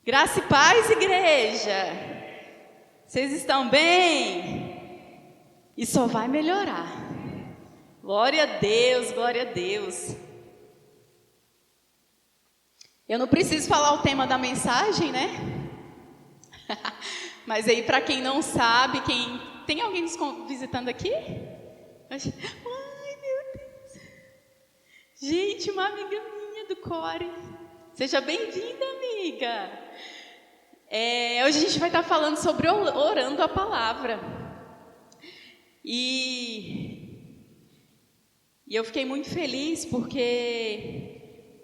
Graça e paz, igreja. Vocês estão bem? E só vai melhorar. Glória a Deus, glória a Deus. Eu não preciso falar o tema da mensagem, né? Mas aí, para quem não sabe, tem alguém nos visitando aqui? Ai, meu Deus. Gente, uma amiga minha do Core. Seja bem-vinda, amiga. Hoje a gente vai estar falando sobre orando a palavra. E eu fiquei muito feliz porque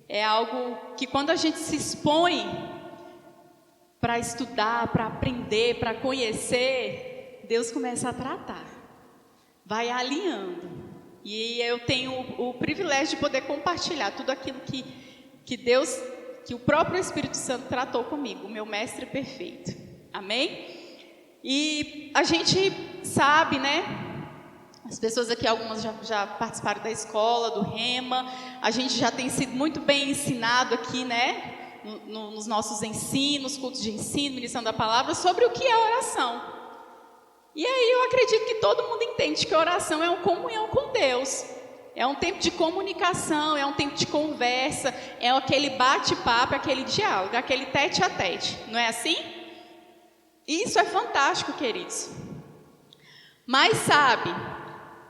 é algo que quando a gente se expõe para estudar, para aprender, para conhecer, Deus começa a tratar, vai alinhando. E eu tenho o privilégio de poder compartilhar tudo aquilo que Deus, que o próprio Espírito Santo tratou comigo, o meu mestre perfeito. Amém? E a gente sabe, né? As pessoas aqui, algumas já participaram da escola, do Rema. A gente já tem sido muito bem ensinado aqui, né? Nos nossos ensinos, cultos de ensino, ministrando a palavra, sobre o que é oração. E aí eu acredito que todo mundo entende que oração é uma comunhão com Deus. É um tempo de comunicação, é um tempo de conversa, é aquele bate-papo, aquele diálogo, aquele tete a tete. Não é assim? Isso é fantástico, queridos. Mas sabe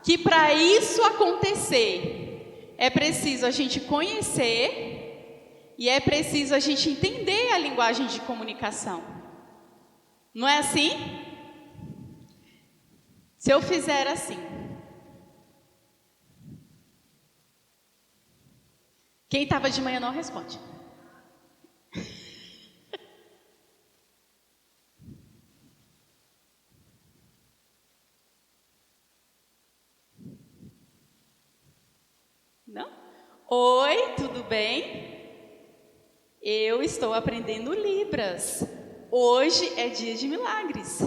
que para isso acontecer, é preciso a gente conhecer e é preciso a gente entender a linguagem de comunicação. Não é assim? Se eu fizer assim... Quem estava de manhã não responde. Não? Oi, tudo bem? Eu estou aprendendo Libras. Hoje é dia de milagres.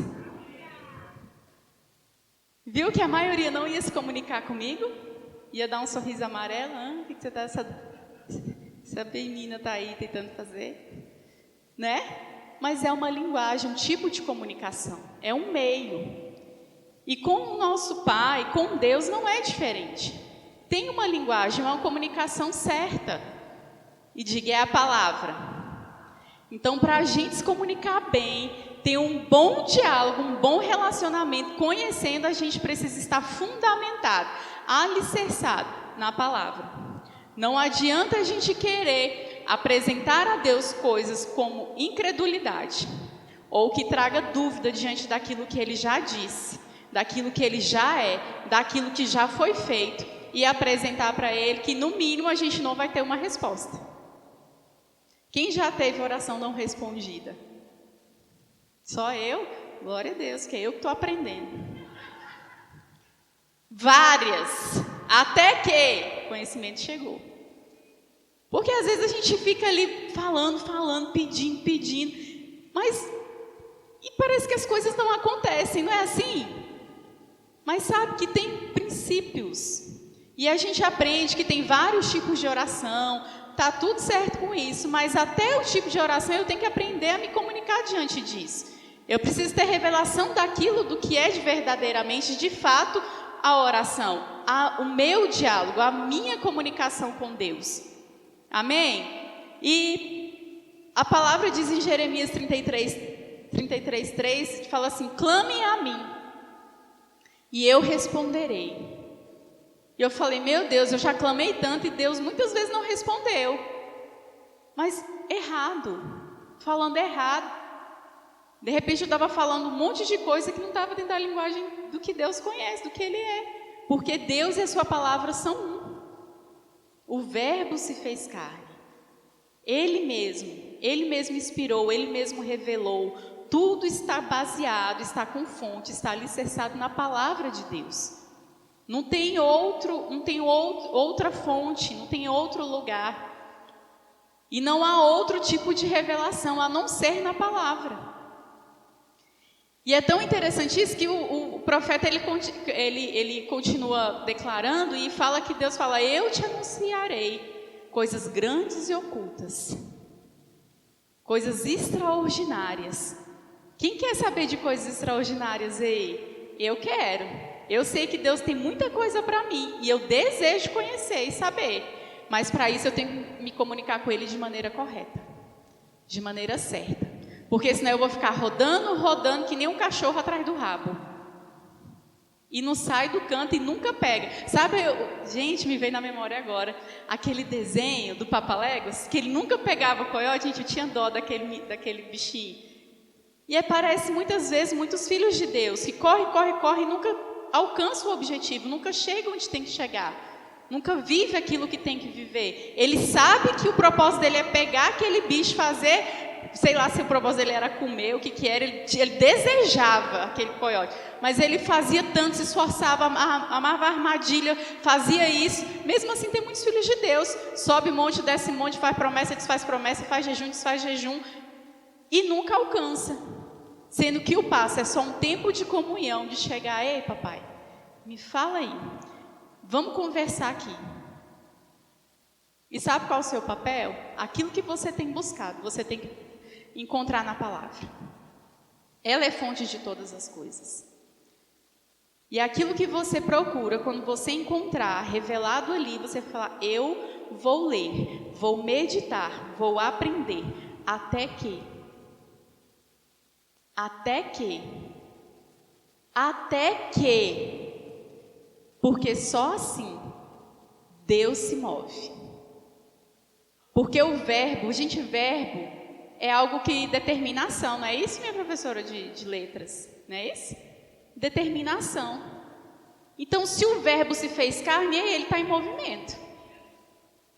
Viu que a maioria não ia se comunicar comigo? Ia dar um sorriso amarelo? O que você está... Essa menina está aí tentando fazer, né? Mas é uma linguagem, um tipo de comunicação, é um meio. E com o nosso Pai, com Deus, não é diferente. Tem uma linguagem, uma comunicação certa. E diga, é a palavra. Então, para a gente se comunicar bem, ter um bom diálogo, um bom relacionamento, conhecendo, a gente precisa estar fundamentado, alicerçado na palavra. Não adianta a gente querer apresentar a Deus coisas como incredulidade, ou que traga dúvida diante daquilo que Ele já disse, daquilo que Ele já é, daquilo que já foi feito, e apresentar para Ele que, no mínimo, a gente não vai ter uma resposta. Quem já teve oração não respondida? Só eu? Glória a Deus, que é eu que estou aprendendo. Várias, até que o conhecimento chegou. Porque às vezes a gente fica ali falando, pedindo, mas e parece que as coisas não acontecem, não é assim? Mas sabe que tem princípios. E a gente aprende que tem vários tipos de oração, tá tudo certo com isso, mas até o tipo de oração eu tenho que aprender a me comunicar diante disso. Eu preciso ter revelação daquilo do que é de verdadeiramente, de fato, a oração, o meu diálogo, a minha comunicação com Deus. Amém? E a palavra diz em Jeremias 33:3, fala assim, clamem a mim, e eu responderei. E eu falei, meu Deus, eu já clamei tanto, e Deus muitas vezes não respondeu. Mas errado, falando errado. De repente eu estava falando um monte de coisa que não estava dentro da linguagem do que Deus conhece, do que Ele é. Porque Deus e a sua palavra são um. O verbo se fez carne. Ele mesmo inspirou, Ele mesmo revelou. Tudo está baseado, está com fonte, está alicerçado na palavra de Deus. Não tem outra fonte, não tem outro lugar. E não há outro tipo de revelação, a não ser na palavra. E é tão interessante isso que o profeta ele continua declarando e fala que Deus fala, eu te anunciarei coisas grandes e ocultas. Coisas extraordinárias. Quem quer saber de coisas extraordinárias aí? Eu quero. Eu sei que Deus tem muita coisa para mim e eu desejo conhecer e saber. Mas para isso eu tenho que me comunicar com Ele de maneira correta, de maneira certa. Porque senão eu vou ficar rodando que nem um cachorro atrás do rabo. E não sai do canto e nunca pega. Sabe, gente, me veio na memória agora aquele desenho do Papaléguas, que ele nunca pegava o coiote. Gente, eu tinha dó daquele bichinho. E aparece muitas vezes muitos filhos de Deus que corre e nunca alcançam o objetivo, nunca chegam onde tem que chegar, nunca vive aquilo que tem que viver. Ele sabe que o propósito dele é pegar aquele bicho, fazer, sei lá se o propósito dele era comer, o que era, ele desejava aquele coiote, mas ele fazia tanto, se esforçava, amava a armadilha, fazia isso. Mesmo assim tem muitos filhos de Deus, sobe monte, desce monte, faz promessa, desfaz promessa, faz jejum, desfaz jejum, e nunca alcança, sendo que o passo é só um tempo de comunhão, de chegar, ei papai, me fala aí, vamos conversar aqui. E sabe qual é o seu papel? Aquilo que você tem buscado, você tem que encontrar na palavra. Ela é fonte de todas as coisas. E aquilo que você procura, quando você encontrar revelado ali, você fala, eu vou ler, vou meditar, vou aprender, até que, porque só assim Deus se move. Porque o verbo é algo que determinação, não é isso, minha professora de letras? Não é isso? Determinação. Então, se o verbo se fez carne, ele está em movimento.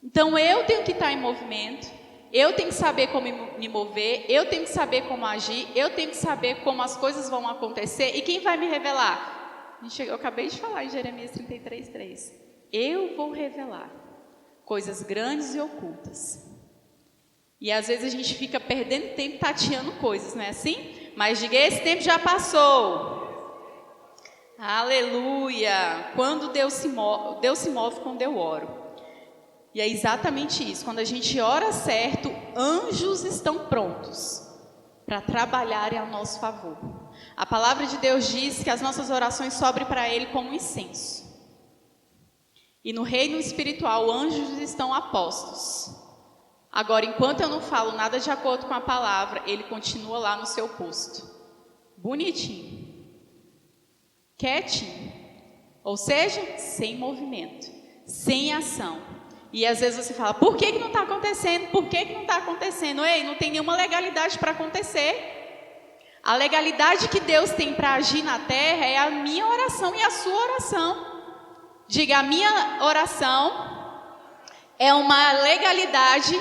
Então, eu tenho que estar em movimento, eu tenho que saber como me mover, eu tenho que saber como agir, eu tenho que saber como as coisas vão acontecer. E quem vai me revelar? Eu acabei de falar em Jeremias 33:3. Eu vou revelar coisas grandes e ocultas. E às vezes a gente fica perdendo tempo tateando coisas, não é assim? Mas diga, esse tempo já passou. Aleluia! Quando Deus se move quando eu oro. E é exatamente isso. Quando a gente ora certo, anjos estão prontos para trabalharem ao nosso favor. A palavra de Deus diz que as nossas orações sobem para Ele como incenso. E no reino espiritual, anjos estão a postos. Agora, enquanto eu não falo nada de acordo com a palavra, ele continua lá no seu posto. Bonitinho. Quietinho. Ou seja, sem movimento, sem ação. E às vezes você fala, por que não está acontecendo? Por que não está acontecendo? Ei, não tem nenhuma legalidade para acontecer. A legalidade que Deus tem para agir na terra é a minha oração e a sua oração. Diga, a minha oração é uma legalidade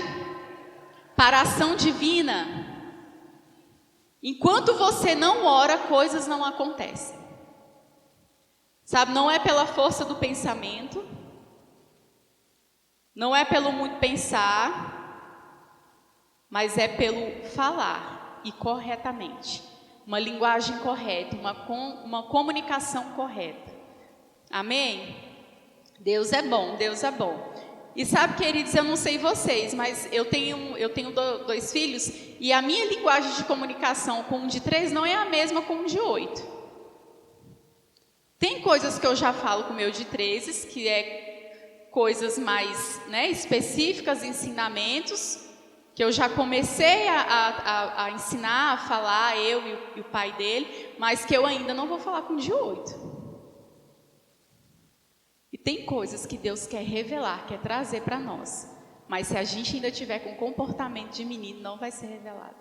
para a ação divina. Enquanto você não ora, coisas não acontecem. Sabe, não é pela força do pensamento, não é pelo muito pensar, mas é pelo falar e corretamente. Uma linguagem correta, uma comunicação correta. Amém? Deus é bom, Deus é bom. E sabe, queridos, eu não sei vocês, mas eu tenho 2 filhos e a minha linguagem de comunicação com um de 3 não é a mesma com um de 8. Tem coisas que eu já falo com o meu de 3, que é coisas mais, específicas, ensinamentos, que eu já comecei a ensinar, a falar, eu e o pai dele, mas que eu ainda não vou falar com o de 8. E tem coisas que Deus quer revelar, quer trazer para nós. Mas se a gente ainda tiver com comportamento de menino, não vai ser revelado.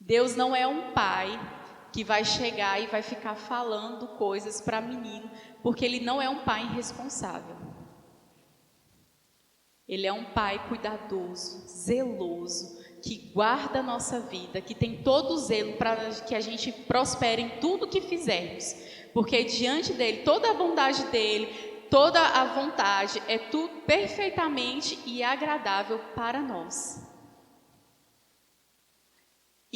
Deus não é um pai que vai chegar e vai ficar falando coisas para menino, porque Ele não é um pai irresponsável. Ele é um pai cuidadoso, zeloso, que guarda a nossa vida, que tem todo o zelo para que a gente prospere em tudo que fizermos. Porque diante dele, toda a bondade dele, toda a vontade, é tudo perfeitamente e agradável para nós.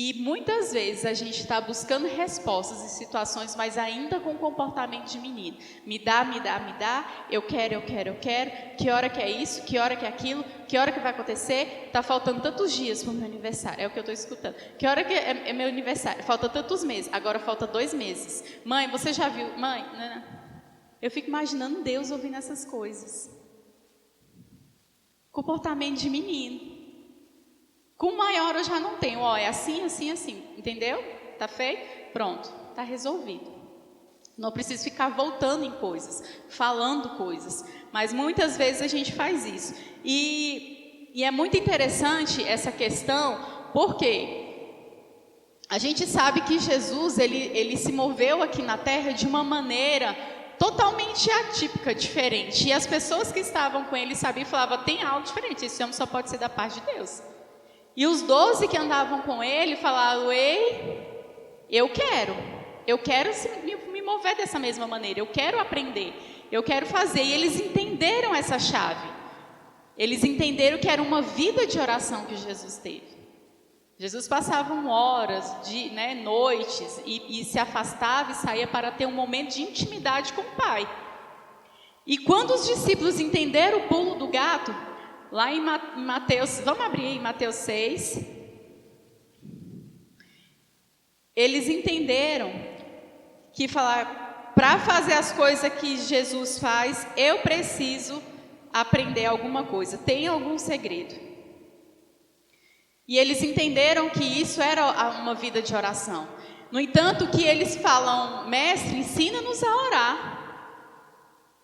E muitas vezes a gente está buscando respostas em situações, mas ainda com comportamento de menino. Me dá, eu quero. Que hora que é isso? Que hora que é aquilo? Que hora que vai acontecer? Está faltando tantos dias para o meu aniversário. É o que eu estou escutando. Que hora que é meu aniversário? Falta tantos meses. Agora falta 2 meses. Mãe, você já viu? Mãe, não. Eu fico imaginando Deus ouvindo essas coisas. Comportamento de menino. Com maior eu já não tenho, é assim, entendeu? Tá feito? Pronto, tá resolvido. Não preciso ficar voltando em coisas, falando coisas, mas muitas vezes a gente faz isso. E é muito interessante essa questão, porque a gente sabe que Jesus, ele se moveu aqui na Terra de uma maneira totalmente atípica, diferente. E as pessoas que estavam com ele sabiam e falavam, tem algo diferente, esse homem só pode ser da parte de Deus. E os 12 que andavam com ele falaram, ei, eu quero me mover dessa mesma maneira, eu quero aprender, eu quero fazer. E eles entenderam essa chave, eles entenderam que era uma vida de oração que Jesus teve. Jesus passava horas, noites, e se afastava e saía para ter um momento de intimidade com o Pai. E quando os discípulos entenderam o pulo do gato, lá em Mateus, vamos abrir aí, Mateus 6. Eles entenderam que para fazer as coisas que Jesus faz, eu preciso aprender alguma coisa, tem algum segredo. E eles entenderam que isso era uma vida de oração. No entanto, que eles falam, mestre, ensina-nos a orar.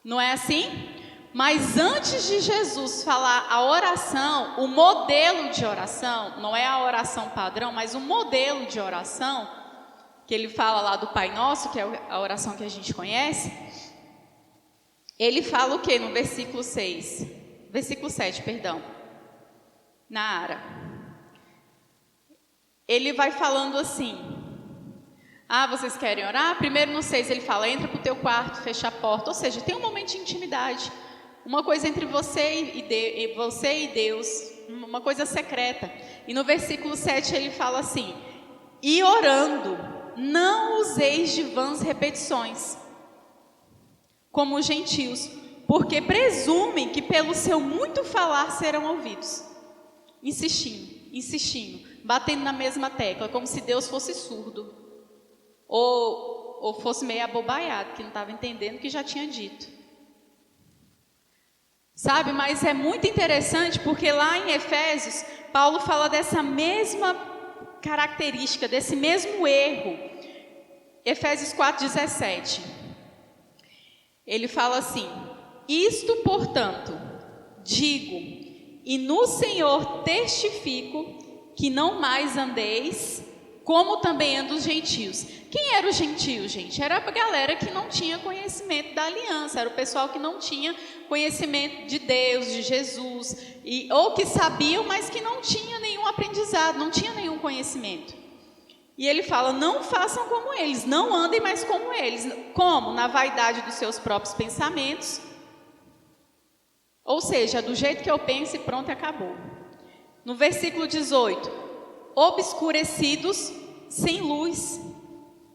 Não é assim? Mas antes de Jesus falar a oração, o modelo de oração, não é a oração padrão, mas o modelo de oração, que ele fala lá do Pai Nosso, que é a oração que a gente conhece, ele fala o que no versículo 7, Nara. Ele vai falando assim, vocês querem orar? Primeiro no 6 ele fala, entra para o teu quarto, fecha a porta, ou seja, tem um momento de intimidade. Uma coisa entre você e Deus, uma coisa secreta. E no versículo 7 ele fala assim, e orando, não useis de vãs repetições, como os gentios, porque presumem que pelo seu muito falar serão ouvidos. Insistindo, batendo na mesma tecla, como se Deus fosse surdo, ou fosse meio abobaiado, que não estava entendendo o que já tinha dito. Sabe, mas é muito interessante porque lá em Efésios, Paulo fala dessa mesma característica, desse mesmo erro. Efésios 4,17. Ele fala assim, isto, portanto, digo, e no Senhor testifico, que não mais andeis, como também andam os gentios. Quem era o gentio, gente? Era a galera que não tinha conhecimento da aliança, era o pessoal que não tinha conhecimento de Deus, de Jesus, ou que sabiam, mas que não tinha nenhum aprendizado, não tinha nenhum conhecimento. E ele fala, não façam como eles, não andem mais como eles. Como? Na vaidade dos seus próprios pensamentos. Ou seja, do jeito que eu penso e pronto, acabou. No versículo 18, obscurecidos, sem luz,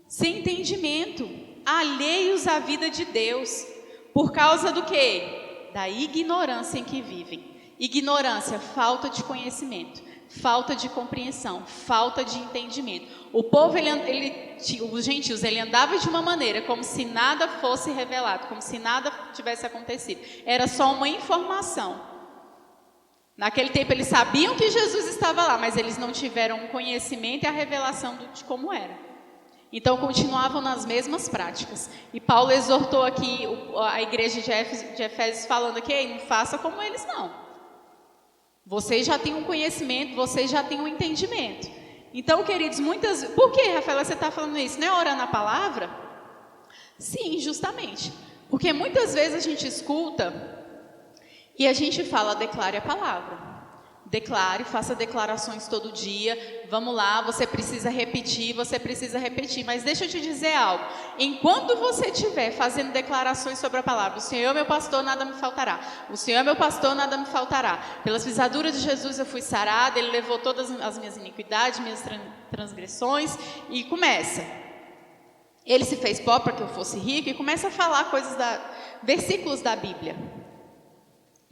sem entendimento, alheios à vida de Deus, por causa do quê? Da ignorância em que vivem. Ignorância, falta de conhecimento, falta de compreensão, falta de entendimento. O povo, os gentios, ele andava de uma maneira como se nada fosse revelado, como se nada tivesse acontecido. Era só uma informação. Naquele tempo eles sabiam que Jesus estava lá, mas eles não tiveram o conhecimento e a revelação de como era. Então continuavam nas mesmas práticas. E Paulo exortou aqui a igreja de Efésios falando que não faça como eles não. Vocês já têm um conhecimento, vocês já têm um entendimento. Então, queridos, por que, Rafaela, você está falando isso? Não é orando a palavra? Sim, justamente. Porque muitas vezes a gente escuta e a gente fala, declare a palavra. declare, faça declarações todo dia. Vamos lá, você precisa repetir, mas deixa eu te dizer algo. Enquanto você estiver fazendo declarações sobre a palavra, o Senhor é meu pastor, nada me faltará. O Senhor é meu pastor, nada me faltará. Pelas pisaduras de Jesus eu fui sarada, Ele levou todas as minhas iniquidades, minhas transgressões, e começa. Ele se fez pobre para que eu fosse rico, e começa a falar versículos da Bíblia.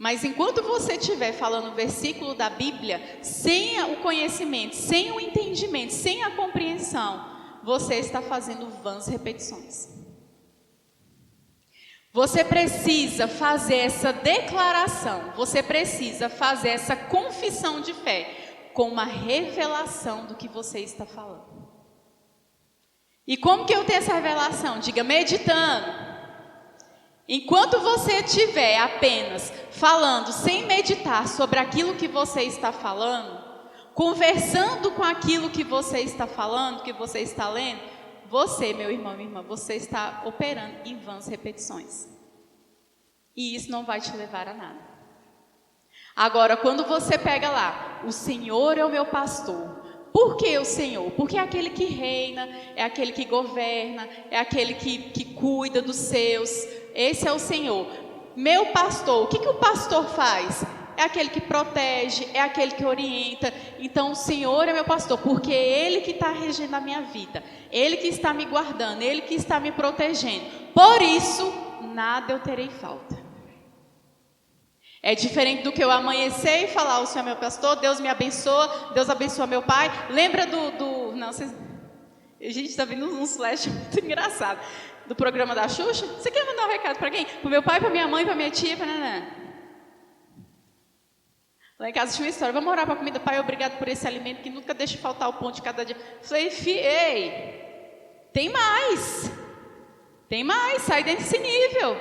Mas enquanto você estiver falando versículo da Bíblia, sem o conhecimento, sem o entendimento, sem a compreensão, você está fazendo vãs repetições. Você precisa fazer essa declaração, você precisa fazer essa confissão de fé, com uma revelação do que você está falando. E como que eu tenho essa revelação? Diga, meditando. Enquanto você estiver apenas falando, sem meditar sobre aquilo que você está falando, conversando com aquilo que você está falando, que você está lendo, você, meu irmão, minha irmã, você está operando em vãs repetições. E isso não vai te levar a nada. Agora, quando você pega lá, o Senhor é o meu pastor. Por que o Senhor? Porque é aquele que reina, é aquele que governa, é aquele que cuida dos seus. Esse é o Senhor. Meu pastor, o que o pastor faz? É aquele que protege, é aquele que orienta. Então o Senhor é meu pastor, porque é Ele que está regendo a minha vida. Ele que está me guardando, Ele que está me protegendo. Por isso, nada eu terei falta. É diferente do que eu amanhecer e falar, o Senhor é meu pastor, Deus me abençoa, Deus abençoa meu pai. Lembra não, vocês... A gente está vendo uns flash muito engraçado do programa da Xuxa. Você quer mandar um recado para quem? Para o meu pai, para minha mãe, para minha tia, para nanã. Lá em casa tinha uma história, vamos orar para a comida, Pai, obrigado por esse alimento que nunca deixa faltar o pão de cada dia. Falei, ei, tem mais, sai desse nível.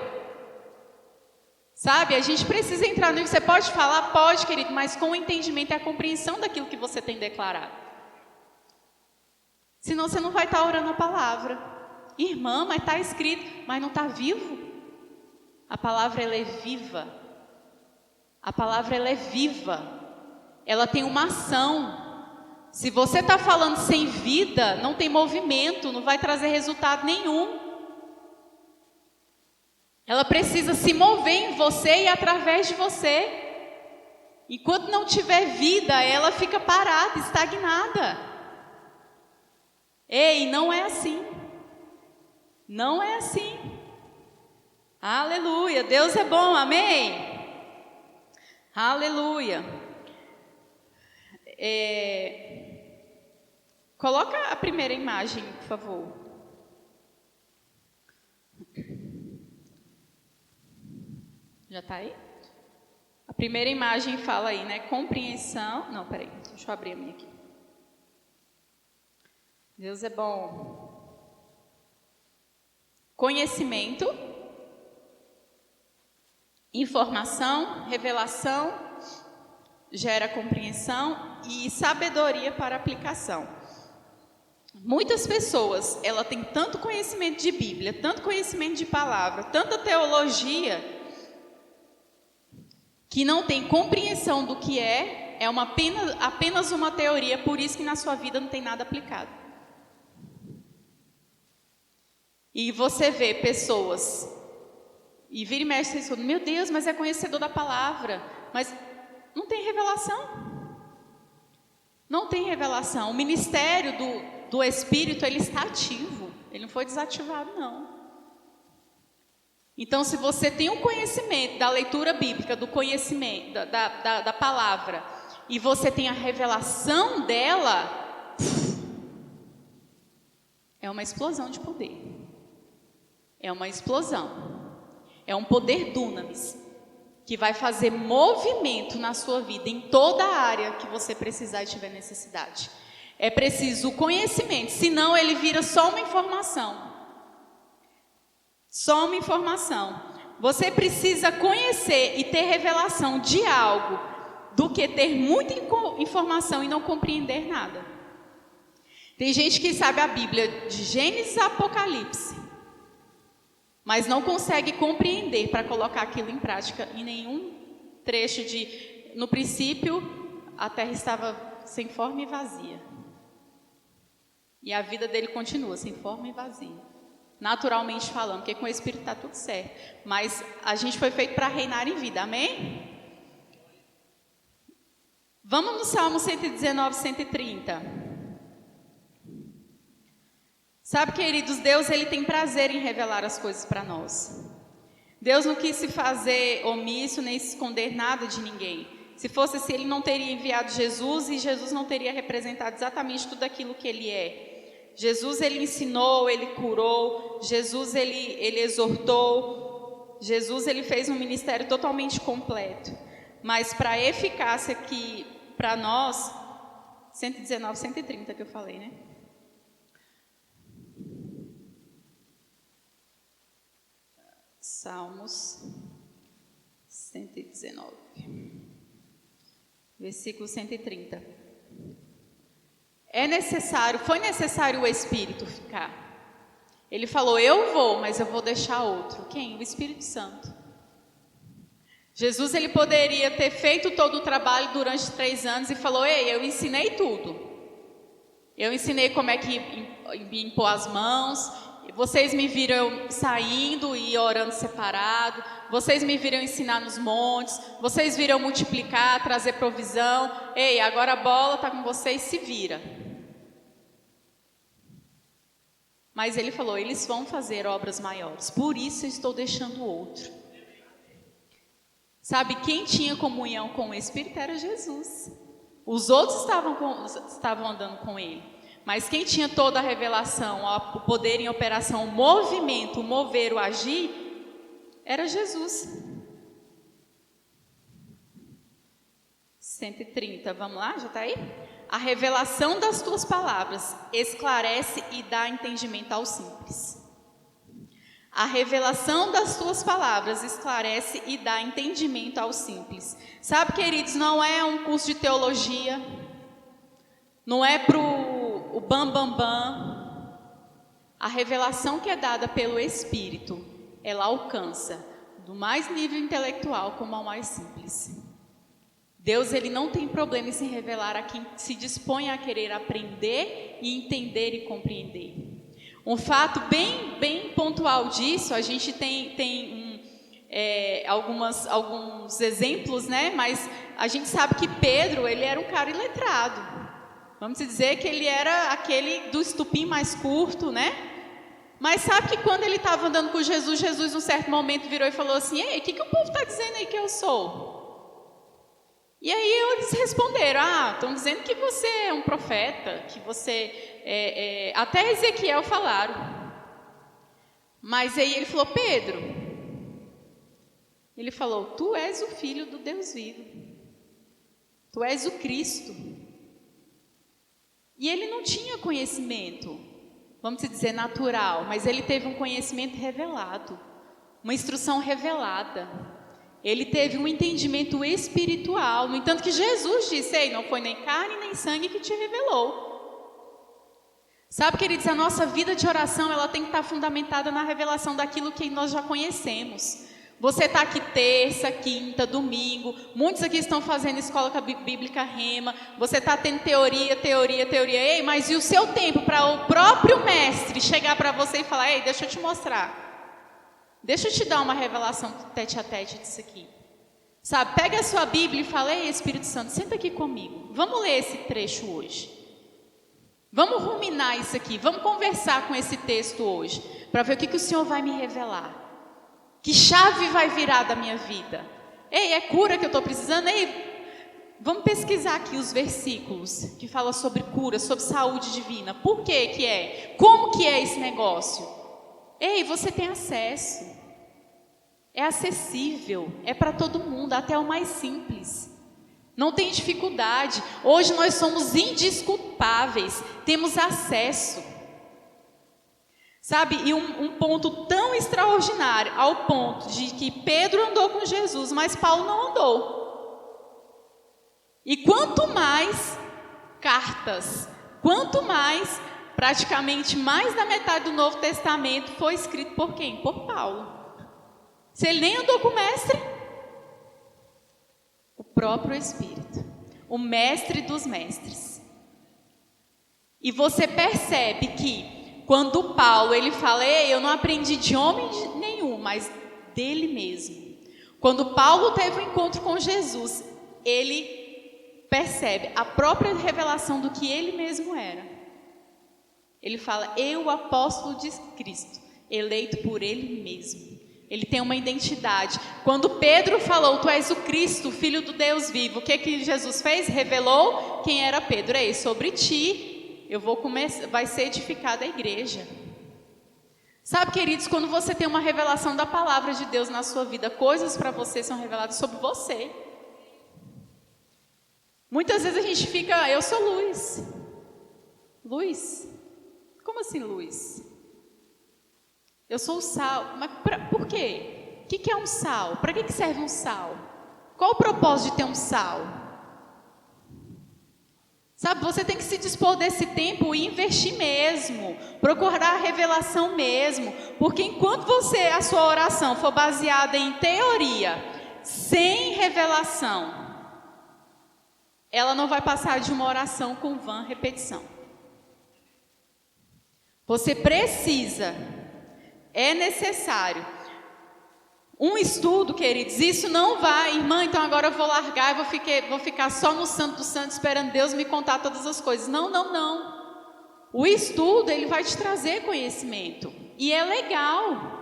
Sabe, a gente precisa entrar no nível. Você pode falar? Pode, querido, mas com o entendimento e a compreensão daquilo que você tem declarado. Senão você não vai estar orando a palavra. Irmã, mas está escrito, mas não está vivo. A palavra, ela é viva. A palavra, ela é viva. Ela tem uma ação. Se você está falando sem vida, não tem movimento, não vai trazer resultado nenhum. Ela precisa se mover em você e através de você. Enquanto não tiver vida, ela fica parada, estagnada. Ei, não é assim. Não é assim. Aleluia, Deus é bom, amém? Aleluia. Coloca a primeira imagem, por favor. Já está aí? A primeira imagem fala aí, né? Compreensão. Não, peraí, deixa eu abrir a minha aqui. Deus é bom. Conhecimento, informação, revelação, gera compreensão e sabedoria para aplicação. Muitas pessoas, ela tem tanto conhecimento de Bíblia, tanto conhecimento de palavra, tanta teologia, que não tem compreensão do que é apenas uma teoria, por isso que na sua vida não tem nada aplicado. E você vê pessoas, e vira e mexe, você escuta, meu Deus, mas é conhecedor da palavra, mas não tem revelação. Não tem revelação. O ministério do Espírito, ele está ativo, ele não foi desativado, não. Então, se você tem um conhecimento da leitura bíblica, do conhecimento da palavra, e você tem a revelação dela, é uma explosão de poder. É uma explosão. É um poder dunamis, que vai fazer movimento na sua vida, em toda a área que você precisar e tiver necessidade. É preciso o conhecimento, senão ele vira só uma informação. Só uma informação. Você precisa conhecer e ter revelação de algo do que ter muita informação e não compreender nada. Tem gente que sabe a Bíblia de Gênesis a Apocalipse, mas não consegue compreender para colocar aquilo em prática em nenhum trecho no princípio a terra estava sem forma e vazia. E a vida dele continua sem forma e vazia. Naturalmente falando, porque com o Espírito está tudo certo. Mas a gente foi feito para reinar em vida, amém? Vamos no Salmo 119, 130. Sabe, queridos, Deus ele tem prazer em revelar as coisas para nós. Deus não quis se fazer omisso nem se esconder nada de ninguém. Se fosse assim, ele não teria enviado Jesus e Jesus não teria representado exatamente tudo aquilo que ele é. Jesus ele ensinou, ele curou, Jesus ele exortou, Jesus ele fez um ministério totalmente completo. Mas para a eficácia que para nós, 119, 130 que eu falei, né? Salmos 119, versículo 130. Foi necessário o Espírito ficar. Ele falou, eu vou, mas eu vou deixar outro. Quem? O Espírito Santo. Jesus ele poderia ter feito todo o trabalho durante 3 anos e falou, ei, eu ensinei tudo. Eu ensinei como é que impor as mãos, vocês me viram saindo e orando separado, vocês me viram ensinar nos montes, vocês viram multiplicar, trazer provisão. Ei, agora a bola está com vocês, se vira. Mas ele falou, eles vão fazer obras maiores, por isso eu estou deixando outro. Sabe, quem tinha comunhão com o Espírito era Jesus. Os outros estavam andando com ele. Mas quem tinha toda a revelação, o poder em operação, o movimento, o mover, o agir, era Jesus. 130, vamos lá? Já está aí? A revelação das tuas palavras esclarece e dá entendimento ao simples. A revelação das tuas palavras esclarece e dá entendimento ao simples. Sabe, queridos, não é um curso de teologia, não é para o bam, bam, bam. A revelação que é dada pelo Espírito, ela alcança do mais nível intelectual como ao mais simples. Deus ele não tem problema em se revelar a quem se dispõe a querer aprender e entender e compreender. Um fato bem pontual disso, a gente tem alguns exemplos, né? Mas a gente sabe que Pedro, ele era um cara iletrado. Vamos dizer que ele era aquele do estupim mais curto, né? Mas sabe que quando ele estava andando com Jesus, Jesus, num certo momento, virou e falou assim, ei, o que o povo está dizendo aí que eu sou? E aí eles responderam, estão dizendo que você é um profeta, que você... até Ezequiel falaram. Mas aí ele falou, Pedro, ele falou, tu és o filho do Deus vivo. Tu és o Cristo. E ele não tinha conhecimento, vamos dizer, natural, mas ele teve um conhecimento revelado, uma instrução revelada. Ele teve um entendimento espiritual. No entanto que Jesus disse, ei, não foi nem carne nem sangue que te revelou. Sabe, queridos, a nossa vida de oração, ela tem que estar fundamentada na revelação daquilo que nós já conhecemos. Você está aqui terça, quinta, domingo, muitos aqui estão fazendo escola bíblica Rema, você está tendo teoria, ei, mas e o seu tempo para o próprio mestre chegar para você e falar, ei, deixa eu te mostrar. Deixa eu te dar uma revelação tete a tete disso aqui. Sabe, pega a sua Bíblia e fala, ei, Espírito Santo, senta aqui comigo. Vamos ler esse trecho hoje. Vamos ruminar isso aqui. Vamos conversar com esse texto hoje. Para ver o que o Senhor vai me revelar. Que chave vai virar da minha vida. Ei, é cura que eu estou precisando? Ei, vamos pesquisar aqui os versículos que falam sobre cura, sobre saúde divina. Por que que é? Como que é esse negócio? Ei, você tem acesso, é acessível, é para todo mundo, até o mais simples, não tem dificuldade. Hoje nós somos indesculpáveis, temos acesso, sabe, e um ponto tão extraordinário, ao ponto de que Pedro andou com Jesus, mas Paulo não andou, e quanto mais cartas, quanto mais... Praticamente mais da metade do Novo Testamento foi escrito por quem? Por Paulo. Se ele nem andou com o mestre, o próprio Espírito. o mestre dos mestres. E você percebe que quando Paulo ele fala, ei, eu não aprendi de homem nenhum, mas dele mesmo. Quando Paulo teve um encontro com Jesus, ele percebe a própria revelação do que ele mesmo era. Ele fala, eu, apóstolo de Cristo, eleito por ele mesmo. Ele tem uma identidade. Quando Pedro falou, tu és o Cristo, filho do Deus vivo, o que Jesus fez? Revelou quem era Pedro. Ei, sobre ti, vai ser edificada a igreja. Sabe, queridos, quando você tem uma revelação da palavra de Deus na sua vida, coisas para você são reveladas sobre você. Muitas vezes a gente fica, eu sou luz. Luz? Como assim luz? Eu sou o sal. Mas por quê? O que é um sal? Para que serve um sal? Qual o propósito de ter um sal? Sabe, você tem que se dispor desse tempo e investir mesmo, procurar a revelação mesmo, porque enquanto a sua oração for baseada em teoria, sem revelação, ela não vai passar de uma oração com vã repetição. Você precisa, é necessário, um estudo, queridos, isso não vai, irmã, então agora eu vou largar e vou ficar só no Santo do Santo esperando Deus me contar todas as coisas. Não. O estudo, ele vai te trazer conhecimento, e é legal.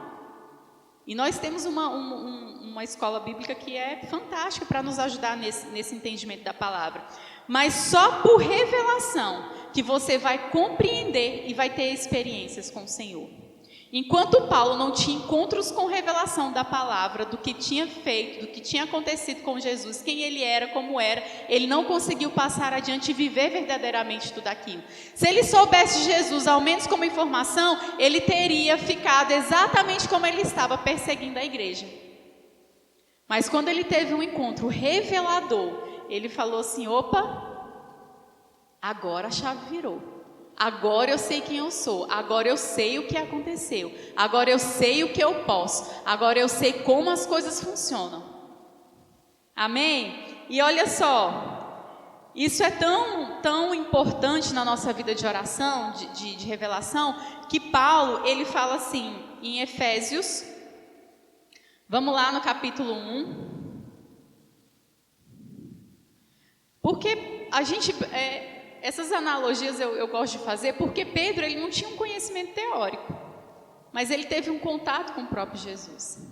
E nós temos uma escola bíblica que é fantástica para nos ajudar nesse entendimento da palavra. Mas só por revelação que você vai compreender e vai ter experiências com o Senhor. Enquanto Paulo não tinha encontros com revelação da palavra, do que tinha feito, do que tinha acontecido com Jesus, quem ele era, como era, ele não conseguiu passar adiante e viver verdadeiramente tudo aquilo. Se ele soubesse de Jesus, ao menos como informação, ele teria ficado exatamente como ele estava, perseguindo a igreja. Mas quando ele teve um encontro revelador, ele falou assim, opa, agora a chave virou. Agora eu sei quem eu sou, agora eu sei o que aconteceu, agora eu sei o que eu posso, agora eu sei como as coisas funcionam. Amém? E olha só, isso é tão importante na nossa vida de oração, de revelação, que Paulo, ele fala assim, em Efésios, vamos lá no capítulo 1, porque a gente... essas analogias eu gosto de fazer, porque Pedro ele não tinha um conhecimento teórico, mas ele teve um contato com o próprio Jesus.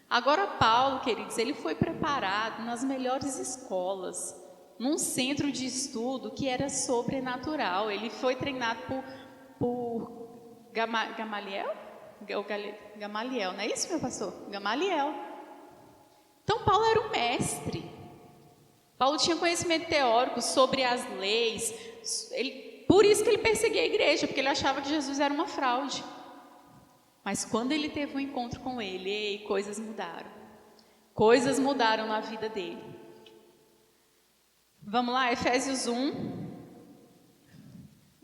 Agora Paulo, queridos, ele foi preparado nas melhores escolas, num centro de estudo que era sobrenatural. Ele foi treinado por Gamaliel, não é isso, meu pastor? Gamaliel. Então Paulo era um mestre. Paulo tinha conhecimento teórico sobre as leis, por isso que ele perseguia a igreja, porque ele achava que Jesus era uma fraude. Mas quando ele teve um encontro com ele, coisas mudaram. Coisas mudaram na vida dele. Vamos lá, Efésios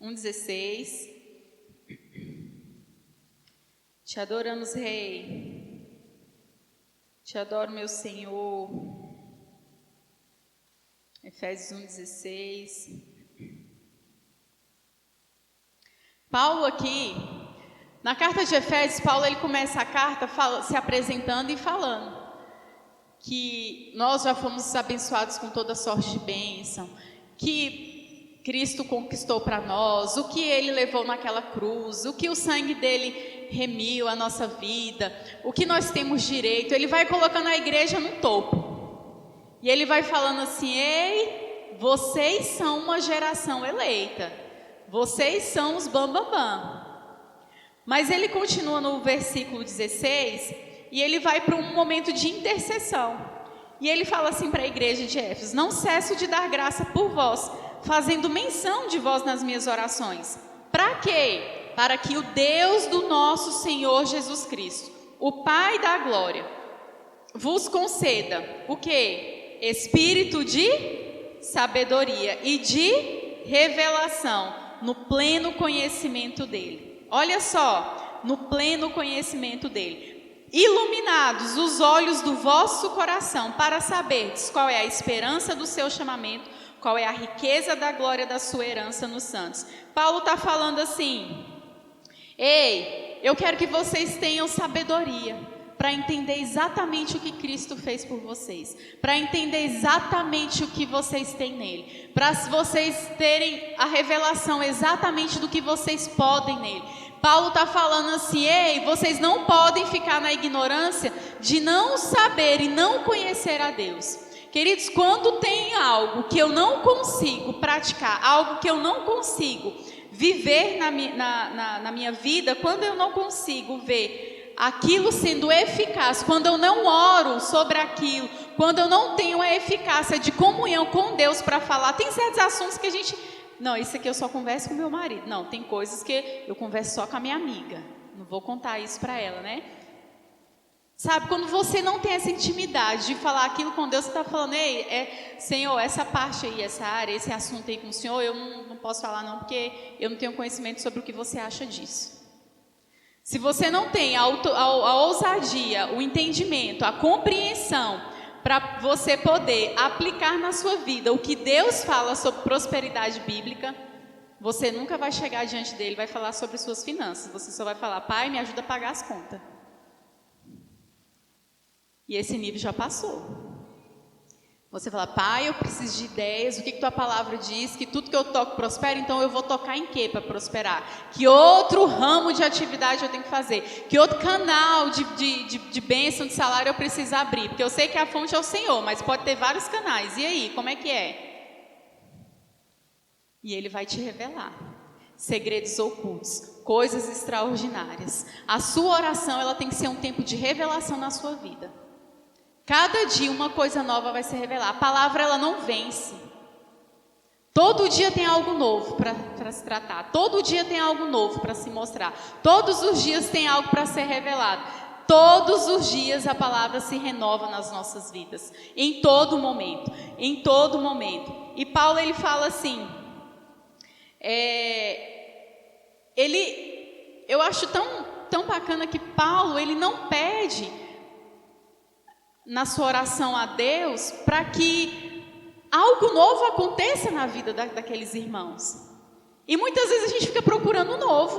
1:16. Te adoramos, Rei. Te adoro, meu Senhor. Efésios 1:16. Paulo aqui, na carta de Efésios, Paulo ele começa a carta se apresentando e falando que nós já fomos abençoados com toda sorte de bênção, que Cristo conquistou para nós, o que ele levou naquela cruz, o que o sangue dele remiu a nossa vida, o que nós temos direito. Ele vai colocando a igreja no topo e ele vai falando assim, ei, vocês são uma geração eleita. Vocês são os bambambam. Mas ele continua no versículo 16 e ele vai para um momento de intercessão. E ele fala assim para a igreja de Éfeso: não cesso de dar graça por vós, fazendo menção de vós nas minhas orações. Para quê? Para que o Deus do nosso Senhor Jesus Cristo, o Pai da glória, vos conceda o quê? Espírito de sabedoria e de revelação no pleno conhecimento dele. Olha só, no pleno conhecimento dele. Iluminados os olhos do vosso coração, para saberdes qual é a esperança do seu chamamento, qual é a riqueza da glória da sua herança nos santos. Paulo está falando assim: ei, eu quero que vocês tenham sabedoria para entender exatamente o que Cristo fez por vocês, para entender exatamente o que vocês têm nele, para vocês terem a revelação exatamente do que vocês podem nele. Paulo está falando assim: ei, vocês não podem ficar na ignorância de não saber e não conhecer a Deus. Queridos, quando tem algo que eu não consigo praticar, algo que eu não consigo viver na minha vida, quando eu não consigo ver aquilo sendo eficaz, quando eu não oro sobre aquilo, quando eu não tenho a eficácia de comunhão com Deus para falar, tem certos assuntos que a gente, não, isso aqui eu só converso com meu marido, não, tem coisas que eu converso só com a minha amiga, não vou contar isso para ela, né? Sabe, quando você não tem essa intimidade de falar aquilo com Deus, você está falando: ei, Senhor, essa parte aí, essa área, esse assunto aí com o Senhor, eu não posso falar não, porque eu não tenho conhecimento sobre o que você acha disso. Se você não tem a ousadia, o entendimento, a compreensão para você poder aplicar na sua vida o que Deus fala sobre prosperidade bíblica, você nunca vai chegar diante dele e vai falar sobre suas finanças. Você só vai falar: pai, me ajuda a pagar as contas. E esse nível já passou. Você fala: pai, eu preciso de ideias, o que tua palavra diz, que tudo que eu toco prospera, então eu vou tocar em quê para prosperar? Que outro ramo de atividade eu tenho que fazer? Que outro canal de bênção, de salário eu preciso abrir? Porque eu sei que a fonte é o Senhor, mas pode ter vários canais. E aí, como é que é? E Ele vai te revelar segredos ocultos, coisas extraordinárias. A sua oração, ela tem que ser um tempo de revelação na sua vida. Cada dia uma coisa nova vai se revelar. A palavra, ela não vence. Todo dia tem algo novo para se tratar. Todo dia tem algo novo para se mostrar. Todos os dias tem algo para ser revelado. Todos os dias a palavra se renova nas nossas vidas. Em todo momento. Em todo momento. E Paulo, ele fala assim... eu acho tão bacana que Paulo, ele não pede... na sua oração a Deus, para que algo novo aconteça na vida daqueles irmãos. E muitas vezes a gente fica procurando o novo.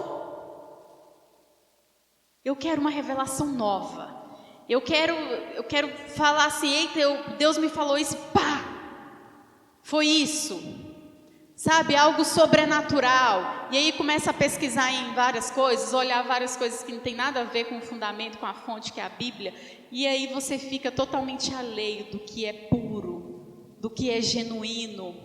Eu quero uma revelação nova. Eu quero falar assim: eita, Deus me falou isso, pá! Foi isso. Sabe, algo sobrenatural. E aí começa a pesquisar em várias coisas, olhar várias coisas que não tem nada a ver com o fundamento, com a fonte que é a Bíblia. E aí você fica totalmente alheio do que é puro, do que é genuíno.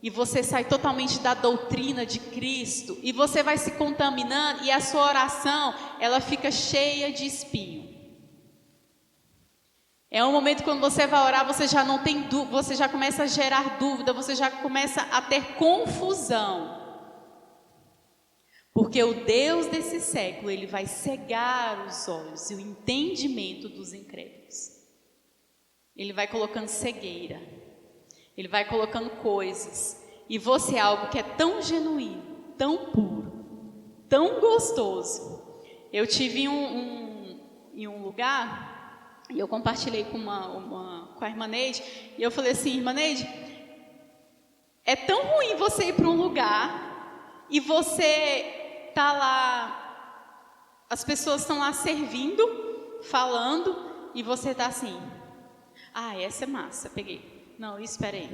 E você sai totalmente da doutrina de Cristo. E você vai se contaminando e a sua oração, ela fica cheia de espinho. É um momento quando você vai orar, você já não tem dúvida, você já começa a gerar dúvida, você já começa a ter confusão. Porque o Deus desse século, ele vai cegar os olhos e o entendimento dos incrédulos. Ele vai colocando cegueira. Ele vai colocando coisas. E você é algo que é tão genuíno, tão puro, tão gostoso. Eu tive em um lugar... E eu compartilhei com com a irmã Neide, e eu falei assim: irmã Neide, é tão ruim você ir para um lugar e você tá lá, as pessoas estão lá servindo, falando, e você tá assim: essa é massa, peguei. Não, isso, espera aí.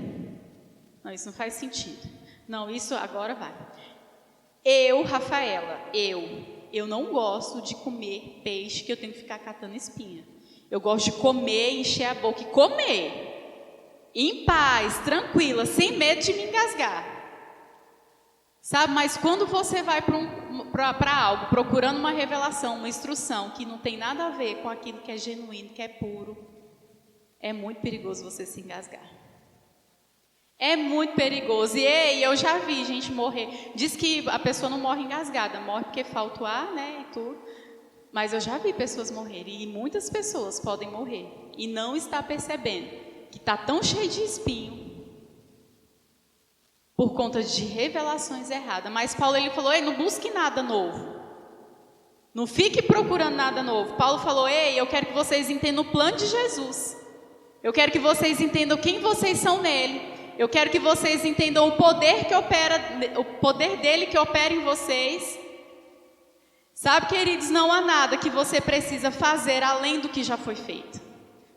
Não, isso não faz sentido. Não, isso agora vai. Rafaela, eu não gosto de comer peixe que eu tenho que ficar catando espinha. Eu gosto de comer, encher a boca e comer. Em paz, tranquila, sem medo de me engasgar. Sabe, mas quando você vai para algo, procurando uma revelação, uma instrução, que não tem nada a ver com aquilo que é genuíno, que é puro, é muito perigoso você se engasgar. É muito perigoso. E eu já vi gente morrer. Diz que a pessoa não morre engasgada, morre porque falta o ar, né, e tudo. Mas eu já vi pessoas morrerem, e muitas pessoas podem morrer, e não está percebendo que está tão cheio de espinho, por conta de revelações erradas. Mas Paulo, ele falou: ei, não busque nada novo. Não fique procurando nada novo. Paulo falou: ei, eu quero que vocês entendam o plano de Jesus. Eu quero que vocês entendam quem vocês são nele. Eu quero que vocês entendam o poder dele que opera em vocês. Sabe, queridos, não há nada que você precisa fazer além do que já foi feito.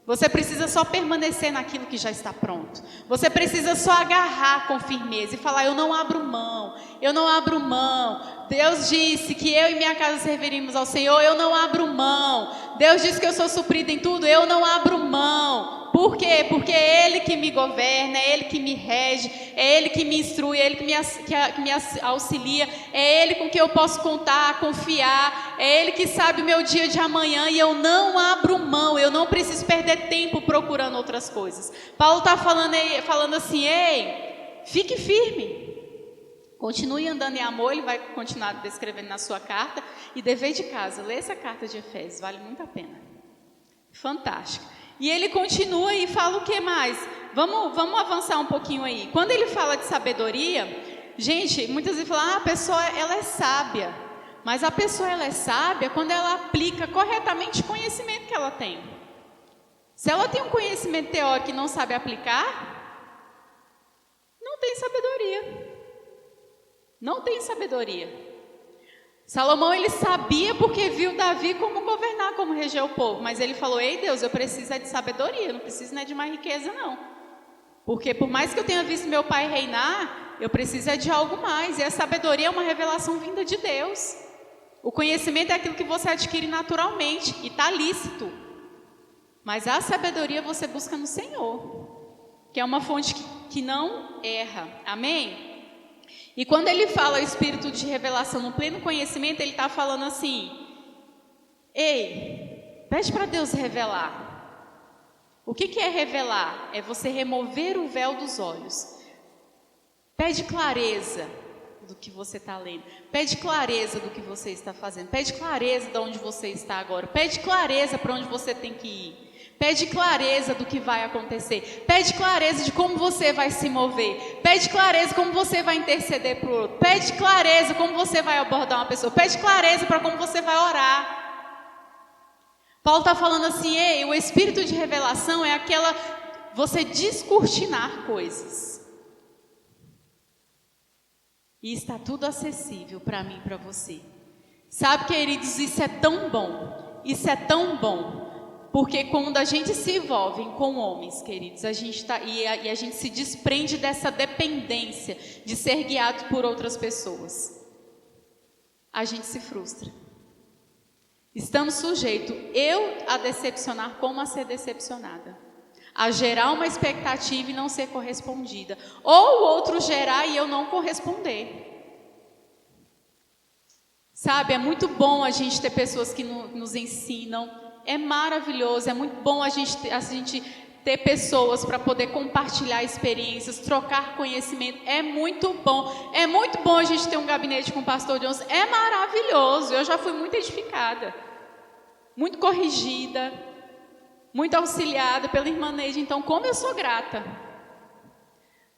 Você precisa só permanecer naquilo que já está pronto. Você precisa só agarrar com firmeza e falar: eu não abro mão, eu não abro mão. Deus disse que eu e minha casa serviríamos ao Senhor, eu não abro mão. Deus disse que eu sou suprida em tudo, eu não abro mão. Por quê? Porque é Ele que me governa, é Ele que me rege, é Ele que me instrui, é Ele que me auxilia, é Ele com quem eu posso contar, confiar, é Ele que sabe o meu dia de amanhã, e eu não abro mão, eu não preciso perder tempo procurando outras coisas. Paulo está falando assim: ei, fique firme, continue andando em amor. Ele vai continuar descrevendo na sua carta, e dever de casa, lê essa carta de Efésios, vale muito a pena, fantástico. E ele continua e fala o que mais? Vamos avançar um pouquinho aí. Quando ele fala de sabedoria, gente, muitas vezes falam: a pessoa ela é sábia. Mas a pessoa ela é sábia quando ela aplica corretamente o conhecimento que ela tem. Se ela tem um conhecimento teórico e não sabe aplicar, não tem sabedoria. Não tem sabedoria. Salomão, ele sabia porque viu Davi como governar, como reger o povo. Mas ele falou: ei Deus, eu preciso de sabedoria, não preciso de mais riqueza não. Porque por mais que eu tenha visto meu pai reinar, eu preciso de algo mais. E a sabedoria é uma revelação vinda de Deus. O conhecimento é aquilo que você adquire naturalmente e está lícito. Mas a sabedoria você busca no Senhor, que é uma fonte que não erra. Amém? E quando ele fala o espírito de revelação no pleno conhecimento, ele está falando assim: ei, pede para Deus revelar. O que é revelar? É você remover o véu dos olhos. Pede clareza do que você está lendo. Pede clareza do que você está fazendo. Pede clareza de onde você está agora. Pede clareza para onde você tem que ir. Pede clareza do que vai acontecer. Pede clareza de como você vai se mover. Pede clareza como você vai interceder para o outro. Pede clareza como você vai abordar uma pessoa. Pede clareza para como você vai orar. Paulo está falando assim: ei, o espírito de revelação é aquela, você descortinar coisas. E está tudo acessível para mim e para você. Sabe, queridos, isso é tão bom. Isso é tão bom. Porque quando a gente se envolve com homens, queridos, a gente se desprende dessa dependência de ser guiado por outras pessoas. A gente se frustra. Estamos sujeitos, eu a decepcionar como a ser decepcionada. A gerar uma expectativa e não ser correspondida. Ou o outro gerar e eu não corresponder. Sabe, é muito bom a gente ter pessoas que nos ensinam. É maravilhoso, é muito bom a gente ter pessoas para poder compartilhar experiências, trocar conhecimento. É muito bom. É muito bom a gente ter um gabinete com o pastor Johnson. É maravilhoso. Eu já fui muito edificada, muito corrigida, muito auxiliada pela irmã Neide. Então, como eu sou grata.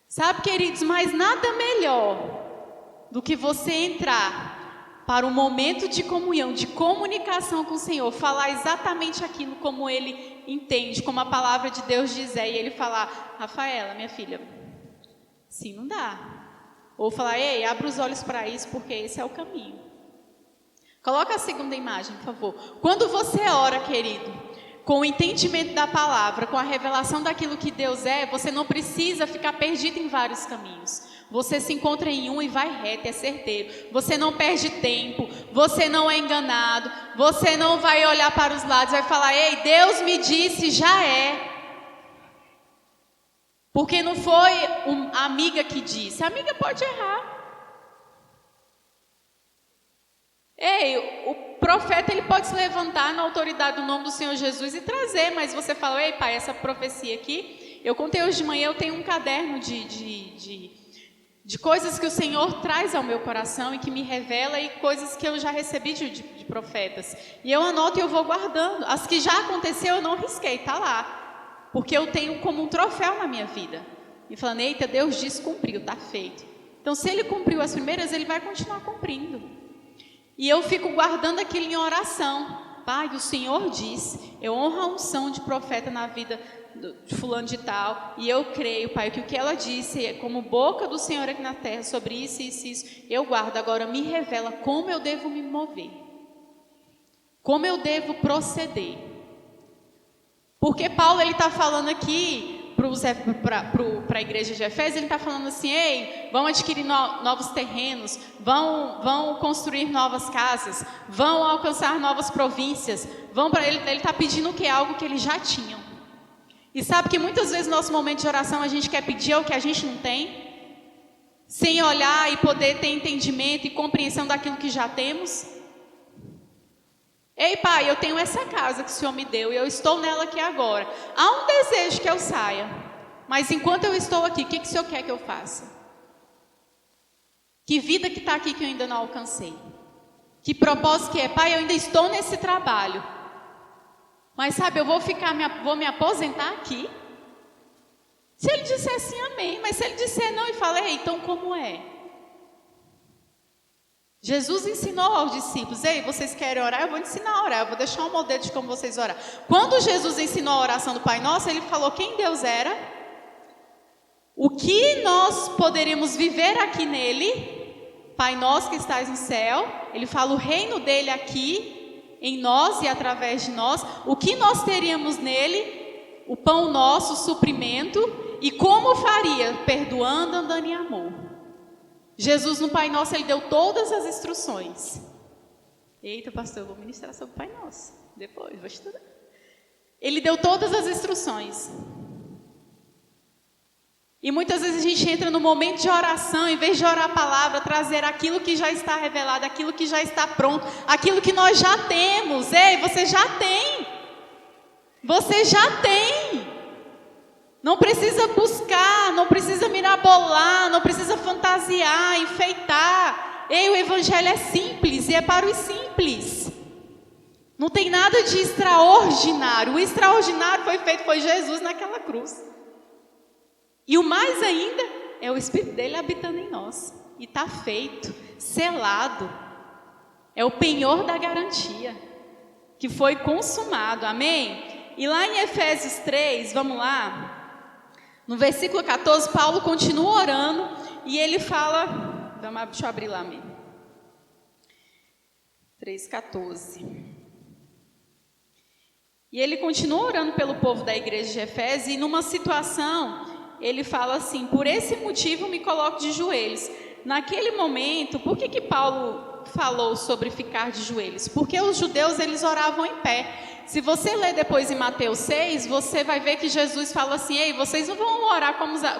Sabe, queridos, mas nada melhor do que você entrar para um momento de comunhão, de comunicação com o Senhor, falar exatamente aquilo como Ele entende, como a palavra de Deus diz, e Ele falar: Rafaela, minha filha, assim não dá. Ou falar: ei, abra os olhos para isso, porque esse é o caminho. Coloca a segunda imagem, por favor. Quando você ora, querido, com o entendimento da palavra, com a revelação daquilo que Deus é, você não precisa ficar perdido em vários caminhos. Você se encontra em um e vai reto, é certeiro. Você não perde tempo, você não é enganado, você não vai olhar para os lados e vai falar: ei, Deus me disse, já é. Porque não foi a amiga que disse, a amiga pode errar. Ei, o profeta ele pode se levantar na autoridade do nome do Senhor Jesus e trazer, mas você fala: ei pai, essa profecia aqui, eu contei hoje de manhã, eu tenho um caderno de coisas que o Senhor traz ao meu coração e que me revela, e coisas que eu já recebi de profetas. E eu anoto e eu vou guardando. As que já aconteceu eu não risquei, está lá. Porque eu tenho como um troféu na minha vida. E falando: eita, Deus disse, cumpriu, está feito. Então se Ele cumpriu as primeiras, Ele vai continuar cumprindo. E eu fico guardando aquilo em oração. Pai, o Senhor disse, eu honro a unção de profeta na vida de fulano de tal, e eu creio, Pai, que o que ela disse é como boca do Senhor aqui na terra, sobre isso, isso, isso, eu guardo. Agora me revela como eu devo me mover, como eu devo proceder. Porque Paulo, ele está falando aqui para a igreja de Efésios, ele está falando assim, ei, vão adquirir novos terrenos, vão construir novas casas, vão alcançar novas províncias, ele está pedindo o que? Algo que eles já tinham. E sabe que muitas vezes no nosso momento de oração a gente quer pedir o que a gente não tem, sem olhar e poder ter entendimento e compreensão daquilo que já temos. Ei, Pai, eu tenho essa casa que o Senhor me deu e eu estou nela aqui agora. Há um desejo que eu saia, mas enquanto eu estou aqui, o que o Senhor quer que eu faça? Que vida que está aqui que eu ainda não alcancei? Que propósito que é? Pai, eu ainda estou nesse trabalho, mas sabe, eu vou me aposentar aqui? Se ele disser sim, amém. Mas se ele disser não e falar, ei, então como é? Jesus ensinou aos discípulos, ei, vocês querem orar? Eu vou ensinar a orar, eu vou deixar um modelo de como vocês orar. Quando Jesus ensinou a oração do Pai Nosso, ele falou quem Deus era, o que nós poderíamos viver aqui nele, Pai Nosso que estás no céu, ele fala o reino dele aqui, em nós e através de nós, o que nós teríamos nele, o pão nosso, o suprimento, e como faria, perdoando, andando em amor. Jesus no Pai Nosso, ele deu todas as instruções. Eita, pastor, eu vou ministrar sobre o Pai Nosso. Depois, vou estudar. Ele deu todas as instruções. E muitas vezes a gente entra no momento de oração, em vez de orar a palavra, trazer aquilo que já está revelado, aquilo que já está pronto, aquilo que nós já temos. Ei, você já tem. Você já tem. Não precisa buscar, não precisa mirabolar, não precisa fantasiar, enfeitar. Ei, o evangelho é simples e é para os simples. Não tem nada de extraordinário. O extraordinário foi Jesus naquela cruz. E o mais ainda é o Espírito dele habitando em nós. E está feito, selado. É o penhor da garantia, que foi consumado, amém? E lá em Efésios 3, vamos lá. No versículo 14, Paulo continua orando e ele fala, deixa eu abrir lá mesmo, 3,14. E ele continua orando pelo povo da igreja de Efésios e numa situação, ele fala assim, por esse motivo me coloco de joelhos. Naquele momento, por que Paulo falou sobre ficar de joelhos? Porque os judeus, eles oravam em pé. Se você ler depois em Mateus 6, você vai ver que Jesus fala assim, ei, vocês não vão orar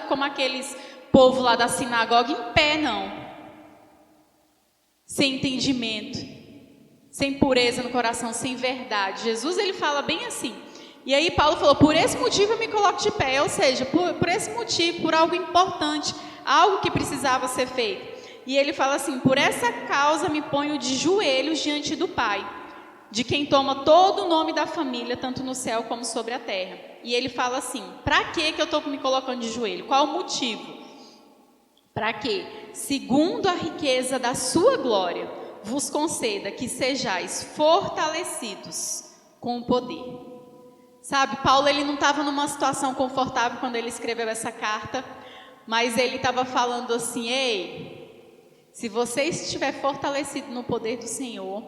como aqueles povo lá da sinagoga em pé, não. Sem entendimento, sem pureza no coração, sem verdade. Jesus, ele fala bem assim. E aí Paulo falou, por esse motivo eu me coloco de pé. Ou seja, por esse motivo, por algo importante, algo que precisava ser feito. E ele fala assim, por essa causa me ponho de joelhos diante do Pai, de quem toma todo o nome da família, tanto no céu como sobre a terra. E ele fala assim, para que eu estou me colocando de joelho? Qual o motivo? Para que, segundo a riqueza da sua glória, vos conceda que sejais fortalecidos com o poder. Sabe, Paulo, ele não estava numa situação confortável quando ele escreveu essa carta, mas ele estava falando assim, ei, se você estiver fortalecido no poder do Senhor,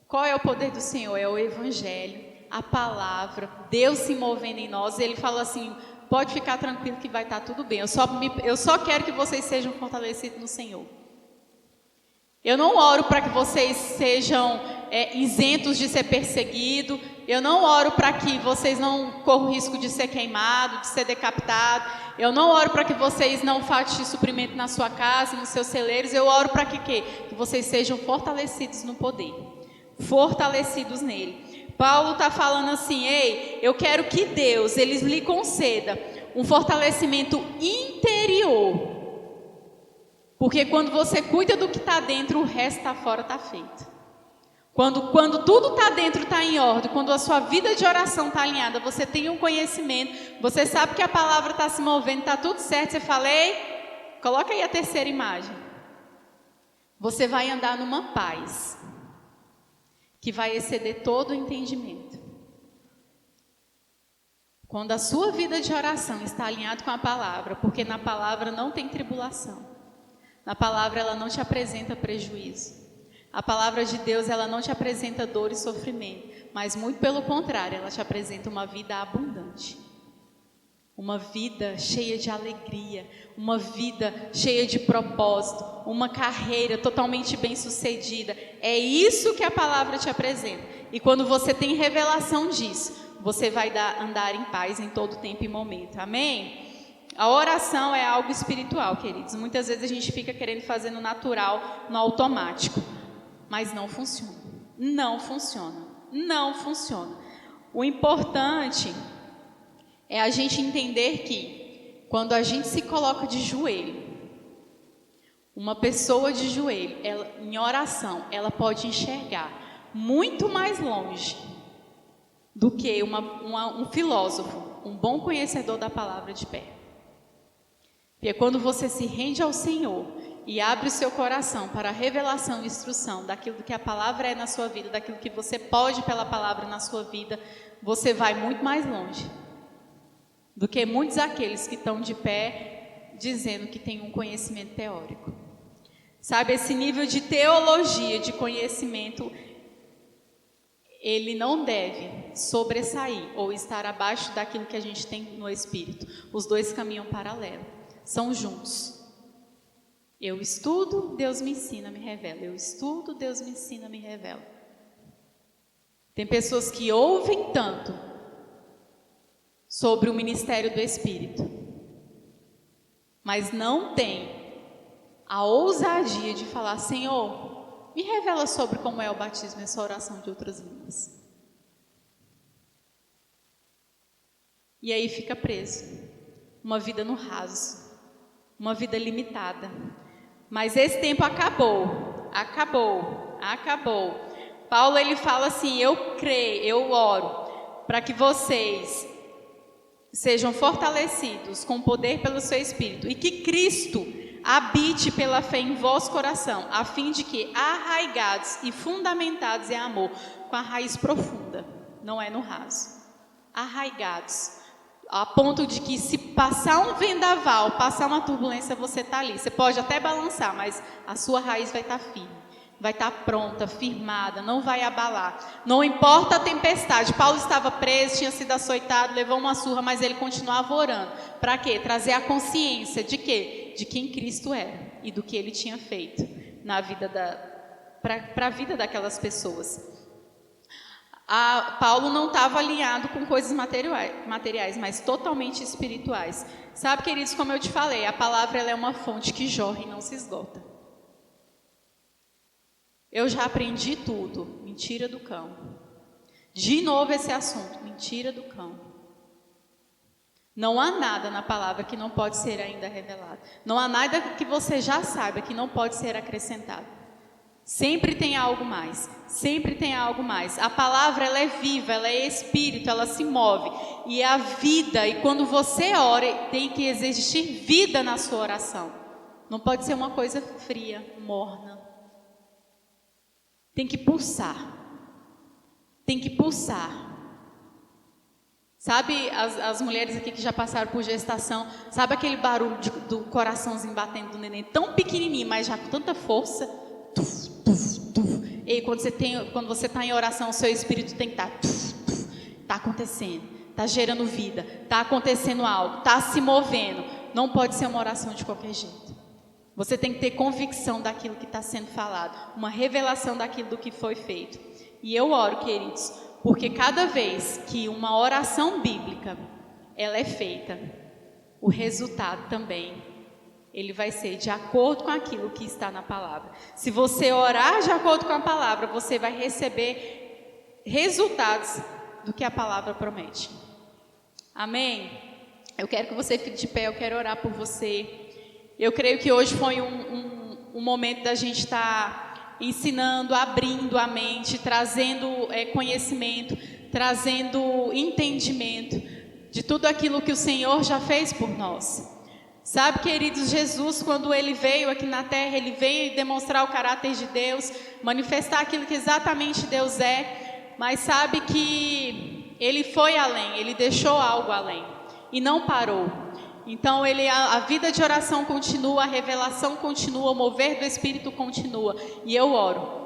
qual é o poder do Senhor? É o Evangelho, a palavra, Deus se movendo em nós. E ele fala assim, pode ficar tranquilo que vai estar tudo bem. Eu só quero que vocês sejam fortalecidos no Senhor. Eu não oro para que vocês sejam isentos de ser perseguidos. Eu não oro para que vocês não corram risco de ser queimados, de ser decapitados. Eu não oro para que vocês não faltem suprimento na sua casa, nos seus celeiros. Eu oro para que vocês sejam fortalecidos no poder. Fortalecidos nele. Paulo está falando assim, ei, eu quero que Deus, ele lhe conceda um fortalecimento interior. Porque quando você cuida do que está dentro, o resto está fora, está feito. Quando tudo está dentro, está em ordem, quando a sua vida de oração está alinhada, você tem um conhecimento, você sabe que a palavra está se movendo, está tudo certo, você fala, ei, coloca aí a terceira imagem. Você vai andar numa paz que vai exceder todo o entendimento. Quando a sua vida de oração está alinhada com a palavra, porque na palavra não tem tribulação. Na palavra ela não te apresenta prejuízo. A palavra de Deus ela não te apresenta dor e sofrimento, mas muito pelo contrário, ela te apresenta uma vida abundante. Uma vida cheia de alegria, uma vida cheia de propósito, uma carreira totalmente bem-sucedida. É isso que a palavra te apresenta. E quando você tem revelação disso, você vai andar em paz em todo tempo e momento. Amém? A oração é algo espiritual, queridos. Muitas vezes a gente fica querendo fazer no natural, no automático. Mas não funciona. Não funciona. Não funciona. O importante é a gente entender que quando a gente se coloca de joelho, uma pessoa de joelho, em oração, ela pode enxergar muito mais longe do que um filósofo, um bom conhecedor da palavra de pé. Porque quando você se rende ao Senhor e abre o seu coração para a revelação e instrução daquilo que a palavra é na sua vida, daquilo que você pode pela palavra na sua vida, você vai muito mais longe do que muitos daqueles que estão de pé dizendo que tem um conhecimento teórico. Sabe, esse nível de teologia, de conhecimento, ele não deve sobressair ou estar abaixo daquilo que a gente tem no Espírito. Os dois caminham paralelo, são juntos. Eu estudo, Deus me ensina, me revela. Eu estudo, Deus me ensina, me revela. Tem pessoas que ouvem tanto sobre o ministério do Espírito, mas não tem a ousadia de falar: Senhor, me revela sobre como é o batismo e essa oração de outras línguas. E aí fica preso, uma vida no raso, uma vida limitada. Mas esse tempo acabou. Paulo ele fala assim: eu creio, eu oro para que vocês sejam fortalecidos com poder pelo seu Espírito e que Cristo habite pela fé em vosso coração, a fim de que, arraigados e fundamentados em amor, com a raiz profunda, não é no raso, arraigados, a ponto de que se passar um vendaval, passar uma turbulência, você está ali. Você pode até balançar, mas a sua raiz vai estar firme, vai estar pronta, firmada, não vai abalar. Não importa a tempestade. Paulo estava preso, tinha sido açoitado, levou uma surra, mas ele continuava orando. Para quê? Trazer a consciência de quê? De quem Cristo era e do que ele tinha feito na vida para a vida daquelas pessoas. Paulo não estava alinhado com coisas materiais, mas totalmente espirituais. Sabe, queridos, como eu te falei, a palavra ela é uma fonte que jorra e não se esgota. Eu já aprendi tudo, mentira do cão. De novo esse assunto, mentira do cão. Não há nada na palavra que não pode ser ainda revelado. Não há nada que você já saiba que não pode ser acrescentado. Sempre tem algo mais, sempre tem algo mais. A palavra ela é viva, ela é espírito, ela se move. E a vida, e quando você ora, tem que existir vida na sua oração. Não pode ser uma coisa fria, morna. Tem que pulsar. Tem que pulsar. Sabe, as mulheres aqui que já passaram por gestação, sabe aquele barulho do coraçãozinho batendo do neném, tão pequenininho, mas já com tanta força? Tuf, tuf, tuf. E quando você está em oração, o seu espírito tem que estar, está acontecendo, está gerando vida, está acontecendo algo, está se movendo. Não pode ser uma oração de qualquer jeito. Você tem que ter convicção daquilo que está sendo falado, uma revelação daquilo do que foi feito. E eu oro, queridos, porque cada vez que uma oração bíblica ela é feita, o resultado também ele vai ser de acordo com aquilo que está na palavra. Se você orar de acordo com a palavra, você vai receber resultados do que a palavra promete. Amém? Eu quero que você fique de pé, eu quero orar por você. Eu creio que hoje foi um momento da gente estar ensinando, abrindo a mente, trazendo conhecimento, trazendo entendimento de tudo aquilo que o Senhor já fez por nós. Sabe, queridos, Jesus, quando ele veio aqui na terra, ele veio demonstrar o caráter de Deus, manifestar aquilo que exatamente Deus é, mas sabe que ele foi além, ele deixou algo além e não parou. Então a vida de oração continua, a revelação continua, o mover do Espírito continua. E eu oro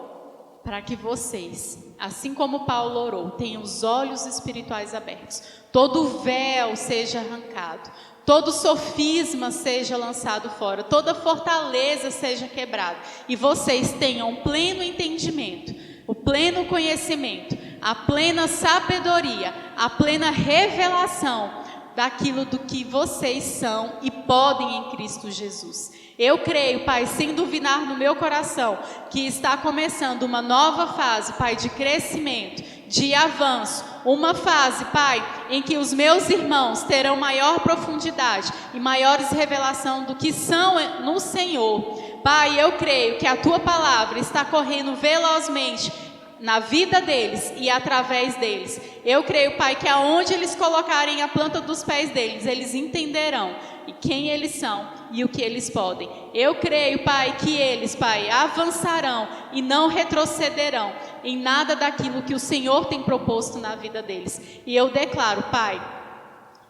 para que vocês, assim como Paulo orou, tenham os olhos espirituais abertos, todo véu seja arrancado, todo sofisma seja lançado fora, toda fortaleza seja quebrada, e vocês tenham o pleno entendimento, o pleno conhecimento, a plena sabedoria, a plena revelação daquilo do que vocês são e podem em Cristo Jesus. Eu creio, Pai, sem duvidar no meu coração, que está começando uma nova fase, Pai, de crescimento, de avanço, uma fase, Pai, em que os meus irmãos terão maior profundidade e maiores revelação do que são no Senhor. Pai, eu creio que a Tua palavra está correndo velozmente na vida deles e através deles. Eu creio, Pai, que aonde eles colocarem a planta dos pés deles, eles entenderão e quem eles são e o que eles podem. Eu creio, Pai, que eles, Pai, avançarão e não retrocederão em nada daquilo que o Senhor tem proposto na vida deles. E eu declaro, Pai,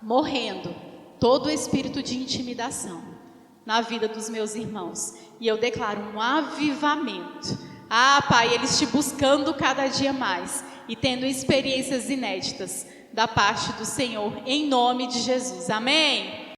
morrendo todo o espírito de intimidação na vida dos meus irmãos. E eu declaro um avivamento. Pai, eles te buscando cada dia mais e tendo experiências inéditas da parte do Senhor, em nome de Jesus. Amém?